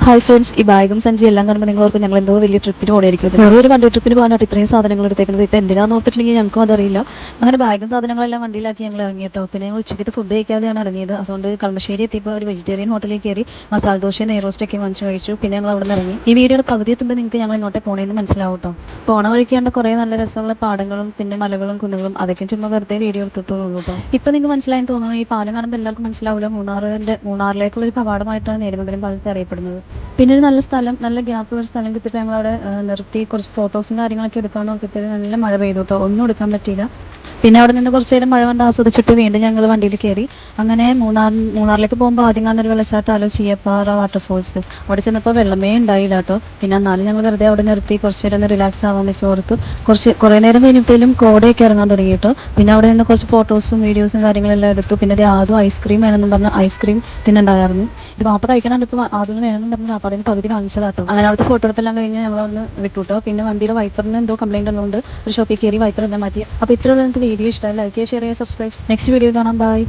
Hi friends, ഈ ബാഗും സഞ്ചി എല്ലാം കാണുമ്പോൾ നിങ്ങൾ ഓർക്കും ഞങ്ങൾ എന്തോ വലിയ ട്രിപ്പിന് പോകണമായിരിക്കും. വേറെ ഒരു വണ്ടി ട്രിപ്പിന് പോകാനായിട്ട് ഇത്രയും സാധനങ്ങൾ എടുത്തേക്കുന്നത്. ഇപ്പം എന്തിനാന്ന് ഓർത്തിട്ടുണ്ടെങ്കിൽ ഞങ്ങൾക്കും അതറിയില്ല. അങ്ങനെ ബാഗും സാധനങ്ങളെല്ലാം വണ്ടിയിലാക്കി ഞങ്ങൾ ഇറങ്ങി കേട്ടോ. പിന്നെ ഞങ്ങൾ ഉച്ചയ്ക്ക് ഫുഡ് കഴിക്കാതെയാണ് ഇറങ്ങിയത്. അതുകൊണ്ട് കളമശ്ശേരി എത്തിയപ്പോൾ ഒരു വെജിറ്റേറിയൻ ഹോട്ടലിൽ കയറി മസാല ദോശയും നെയ്റോസ്റ്റൊക്കെ വാങ്ങിച്ച് കഴിച്ചു. പിന്നെ ഞങ്ങൾ അവിടെ നിന്ന് ഇറങ്ങി. ഈ വീഡിയോയുടെ പകുതി എത്തുമ്പോൾ നിങ്ങൾക്ക് ഞങ്ങൾ ഇങ്ങോട്ടേ പോകണമെന്ന് മനസ്സിലാവും കേട്ടോ. പോണ വഴിക്കാണ്ട് കുറേ നല്ല രസമുള്ള പാടങ്ങളും പിന്നെ മലകളും കുന്നുകളും അതൊക്കെ ചുമ്മാ വെറുതെ വീഡിയോ എടുത്തിട്ടുള്ളൂ കേട്ടോ. ഇപ്പം നിങ്ങൾക്ക് മനസ്സിലായെന്ന് തോന്നുന്നു. ഈ പാലം കാണുമ്പോൾ എല്ലാവർക്കും മനസ്സിലാവില്ല മൂന്നാറിലേക്കുള്ള ഒരു കവാടമായിട്ടാണ് നേരുമംഗലം പാലത്തെ അറിയപ്പെടുന്നത്. പിന്നെ ഒരു നല്ല സ്ഥലം, നല്ല ഗ്യാപ്പുള്ള സ്ഥലം കിട്ടിയപ്പോൾ ഞങ്ങളവിടെ നിർത്തി കുറച്ച് ഫോട്ടോസും കാര്യങ്ങളൊക്കെ എടുക്കാൻ നോക്കിയപ്പോൾ നല്ല മഴ പെയ്തു കേട്ടോ. ഒന്നും എടുക്കാൻ പറ്റിയില്ല. പിന്നെ അവിടെ നിന്ന് കുറച്ച് നേരം മഴ കണ്ട് ആസ്വദിച്ചിട്ട് വീണ്ടും ഞങ്ങൾ വണ്ടിയിൽ കയറി. അങ്ങനെ മൂന്നാറിലേക്ക് പോകുമ്പോൾ ആദ്യം കാണുന്ന ഒരു വെള്ളച്ചാട്ടം ചീയപ്പാറ വാട്ടർഫോൾസ്. അവിടെ ചെന്നപ്പോൾ വെള്ളമേ ഉണ്ടായില്ല കേട്ടോ. പിന്നെ എന്നാലും ഞങ്ങൾ വെറുതെ അവിടെ നിർത്തി കുറച്ച് നേരം ഒന്ന് റിലാക്സ് ആവാമെന്നൊക്കെ ഓർത്തു. കുറേ നേരം കഴിഞ്ഞപ്പോഴും കോടയൊക്കെ ഇറങ്ങാൻ തുടങ്ങി കേട്ടോ. പിന്നെ അവിടെ നിന്ന് കുറച്ച് ഫോട്ടോസും വീഡിയോസും കാര്യങ്ങളെല്ലാം എടുത്തു. പിന്നെ ആദ്യം ഐസ്ക്രീം വേണമെന്ന് പറഞ്ഞാൽ ഐസ്ക്രീം തിന്നുണ്ടായിരുന്നു. ഇത് വാപ്പ കഴിക്കാനായിട്ട് ഇപ്പോൾ ആദ്യം വേണമെന്ന് പറഞ്ഞാൽ വാപ്പാടെ പകുതി കാണിച്ചതാട്ടോ. അങ്ങനെ അവിടുത്തെ ഫോട്ടോ എടുത്തെല്ലാം കഴിഞ്ഞ് ഞങ്ങളൊന്ന് വിട്ടുട്ടോ. പിന്നെ വണ്ടിയുടെ വൈപ്പറിന് എന്തോ കംപ്ലൈൻറ്റ് ഉള്ളതുകൊണ്ട് ഒരു ഷോപ്പിൽ കയറി വൈപ്പർ എല്ലാം മാറ്റി. അപ്പോൾ ഇത്രയുള്ള വീഡിയോ ഇഷ്ടമായി ലൈക്ക് ചെയ്യുക, ഷെയർ ചെയ്യുക, സബ്സ്ക്രൈബ്. നെക്സ്റ്റ് വീഡിയോ കാണാം. ബൈ.